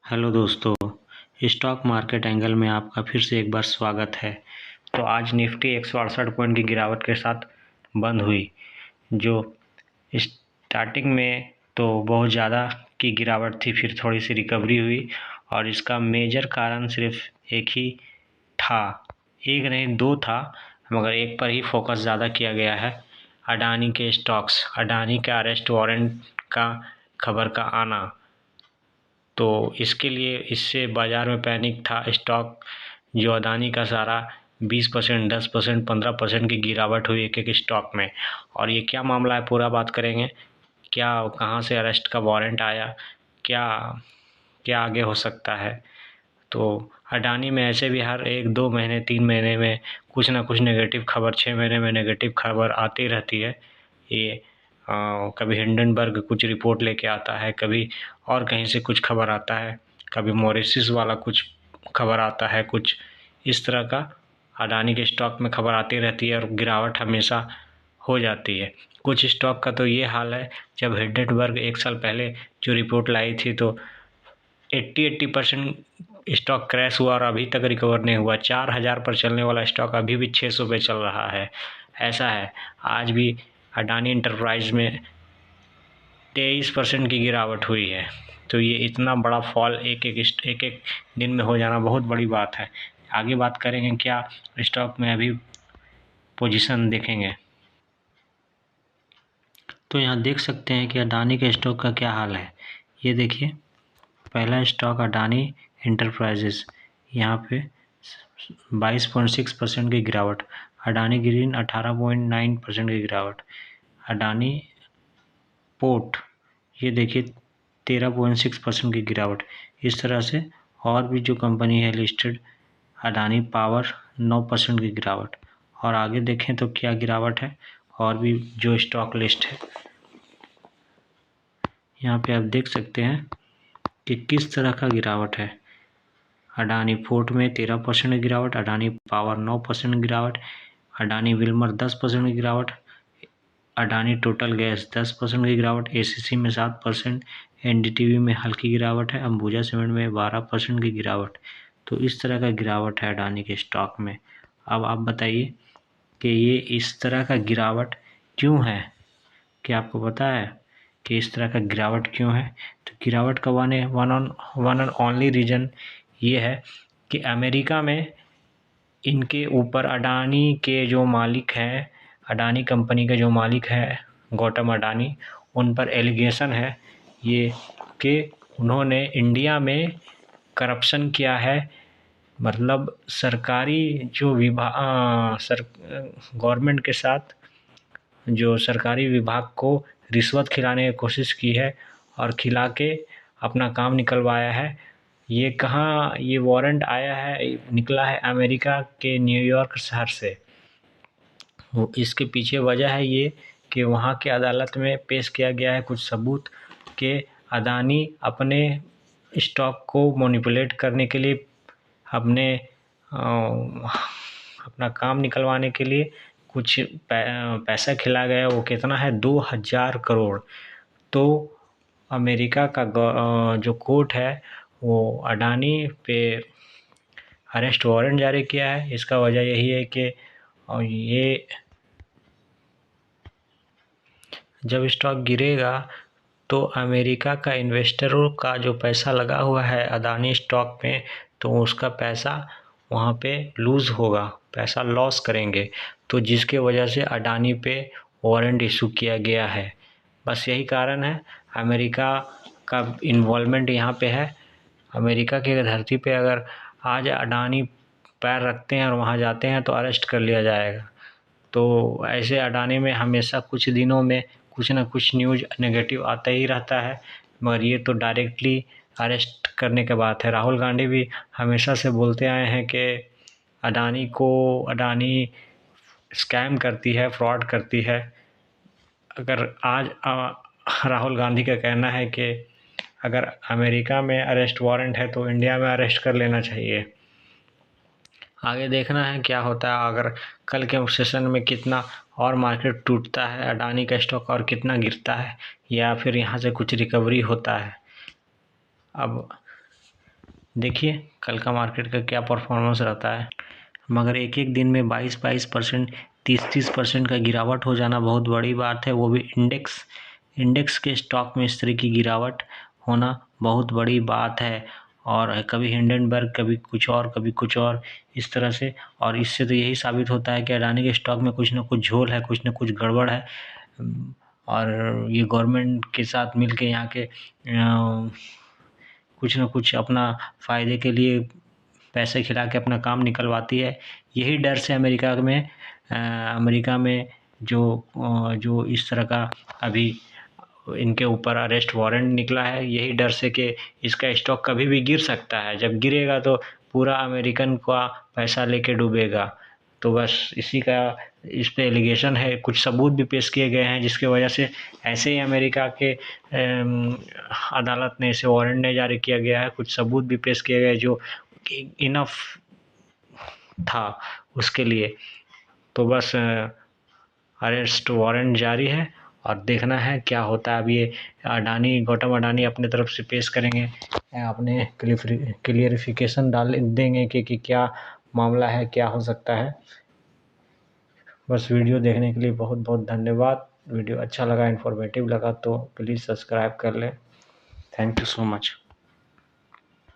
Hello दोस्तों, stock market angle में आपका फिर से एक बार स्वागत है। तो आज निफ्टी 168 पॉइंट की गिरावट के साथ बंद हुई। जो स्टार्टिंग में तो बहुत ज़्यादा की गिरावट थी, फिर थोड़ी सी रिकवरी हुई और इसका मेजर कारण सिर्फ एक ही था, एक नहीं दो था, मगर एक पर ही फोकस ज़्यादा किया गया है। अडानी के स्टॉक्स, अडानी का अरेस्ट वारंट का खबर का आना, तो इसके लिए इससे बाज़ार में पैनिक था। स्टॉक जो अडानी का सारा 20%, 10%, 15% की गिरावट हुई एक एक स्टॉक में। और ये क्या मामला है, पूरा बात करेंगे। क्या कहाँ से अरेस्ट का वारंट आया, क्या क्या आगे हो सकता है। तो अडानी में ऐसे भी हर 1-2 महीने 3 महीने में कुछ ना कुछ नेगेटिव खबर, 6 महीने में नेगेटिव खबर आती रहती है। ये कभी हिंडनबर्ग कुछ रिपोर्ट लेके आता है, कभी और कहीं से कुछ खबर आता है, कभी मॉरिशस वाला कुछ खबर आता है, कुछ इस तरह का अडानी के स्टॉक में खबर आती रहती है और गिरावट हमेशा हो जाती है। कुछ स्टॉक का तो ये हाल है, जब हिंडनबर्ग 1 साल पहले जो रिपोर्ट लाई थी तो 80% स्टॉक क्रैश हुआ और अभी तक रिकवर नहीं हुआ। 4000 पर चलने वाला स्टॉक अभी भी 600 पे चल रहा है। ऐसा है, आज भी अडानी इंटरप्राइज में 23% की गिरावट हुई है। तो ये इतना बड़ा फॉल एक एक दिन में हो जाना बहुत बड़ी बात है। आगे बात करेंगे क्या स्टॉक में अभी पोजीशन देखेंगे। तो यहाँ देख सकते हैं कि अडानी के स्टॉक का क्या हाल है। ये देखिए, पहला स्टॉक अडानी इंटरप्राइजेस, यहाँ पे 22.6% की गिरावट। अडानी ग्रीन 18.9% की गिरावट। अडानी पोर्ट, ये देखिए 13.6% की गिरावट। इस तरह से और भी जो कंपनी है लिस्टेड, अडानी पावर 9% की गिरावट। और आगे देखें तो क्या गिरावट है, और भी जो स्टॉक लिस्ट है यहाँ पे आप देख सकते हैं कि किस तरह का गिरावट है। अडानी पोर्ट में 13% की गिरावट, अडानी पावर 9% की गिरावट, अडानी विल्मर 10% की गिरावट, अडानी टोटल गैस 10% की गिरावट, एसीसी में 7%, एनडीटीवी में हल्की गिरावट है, अंबुजा सीमेंट में 12% की गिरावट। तो इस तरह का गिरावट है अडानी के स्टॉक में। अब आप बताइए कि ये इस तरह का गिरावट क्यों है। क्या आपको पता है कि इस तरह का गिरावट क्यों है? तो गिरावट का वन एंड ओनली रीज़न ये है कि अमेरिका में इनके ऊपर अडानी के जो मालिक हैं, अडानी कंपनी के जो मालिक हैं गौतम अडानी, उन पर एलिगेशन है ये कि उन्होंने इंडिया में करप्शन किया है। मतलब सरकारी जो गवर्नमेंट के साथ जो सरकारी विभाग को रिश्वत खिलाने की कोशिश की है और खिला के अपना काम निकलवाया है। ये कहाँ ये वारंट आया है, निकला है अमेरिका के न्यूयॉर्क शहर से। वो इसके पीछे वजह है ये कि वहाँ के अदालत में पेश किया गया है कुछ सबूत कि अडानी अपने स्टॉक को मैनिपुलेट करने के लिए, अपने अपना काम निकलवाने के लिए कुछ पैसा खिला गया। वो कितना है, 2000 करोड़। तो अमेरिका का जो कोर्ट है वो अडानी पे अरेस्ट वारंट जारी किया है। इसका वजह यही है कि ये जब स्टॉक गिरेगा तो अमेरिका का इन्वेस्टरों का जो पैसा लगा हुआ है अडानी स्टॉक में, तो उसका पैसा वहाँ पे लूज़ होगा, पैसा लॉस करेंगे। तो जिसके वजह से अडानी पे वारंट इशू किया गया है। बस यही कारण है, अमेरिका का इन्वॉल्वमेंट यहाँ पे है। अमेरिका की धरती पे अगर आज अडानी पैर रखते हैं और वहाँ जाते हैं तो अरेस्ट कर लिया जाएगा। तो ऐसे अडानी में हमेशा कुछ दिनों में कुछ ना कुछ न्यूज़ नेगेटिव आता ही रहता है, मगर ये तो डायरेक्टली अरेस्ट करने के बात है। राहुल गांधी भी हमेशा से बोलते आए हैं कि अडानी स्कैम करती है, फ्रॉड करती है। अगर आज राहुल गांधी का कहना है कि अगर अमेरिका में अरेस्ट वारंट है तो इंडिया में अरेस्ट कर लेना चाहिए। आगे देखना है क्या होता है। अगर कल के सेशन में कितना और मार्केट टूटता है, अडानी का स्टॉक और कितना गिरता है, या फिर यहाँ से कुछ रिकवरी होता है। अब देखिए कल का मार्केट का क्या परफॉर्मेंस रहता है, मगर एक एक दिन में 22% 30% का गिरावट हो जाना बहुत बड़ी बात है। वो भी इंडेक्स के स्टॉक में इस तरह की गिरावट होना बहुत बड़ी बात है। और कभी हिंडनबर्ग, कभी कुछ और, कभी कुछ और, इस तरह से। और इससे तो यही साबित होता है कि अडानी के स्टॉक में कुछ ना कुछ झोल है, कुछ ना कुछ गड़बड़ है। और ये गवर्नमेंट के साथ मिल के यहाँ के कुछ ना कुछ अपना फ़ायदे के लिए पैसे खिला के अपना काम निकलवाती है। यही डर से अमेरिका में जो इस तरह का अभी इनके ऊपर अरेस्ट वारंट निकला है, यही डर से कि इसका स्टॉक कभी भी गिर सकता है। जब गिरेगा तो पूरा अमेरिकन का पैसा लेके डूबेगा। तो बस इसी का इस पे एलिगेशन है, कुछ सबूत भी पेश किए गए हैं, जिसकी वजह से ऐसे ही अमेरिका के अदालत ने इसे वारंट नहीं जारी किया गया है। कुछ सबूत भी पेश किए गए जो इनफ था उसके लिए। तो बस अरेस्ट वारंट जारी है और देखना है क्या होता है। अब ये गौतम अडानी अपने तरफ से पेश करेंगे, अपने क्लियरिफिकेशन देंगे कि क्या मामला है, क्या हो सकता है। बस वीडियो देखने के लिए बहुत बहुत धन्यवाद। वीडियो अच्छा लगा, इन्फॉर्मेटिव लगा तो प्लीज़ सब्सक्राइब कर लें। Thank you so much.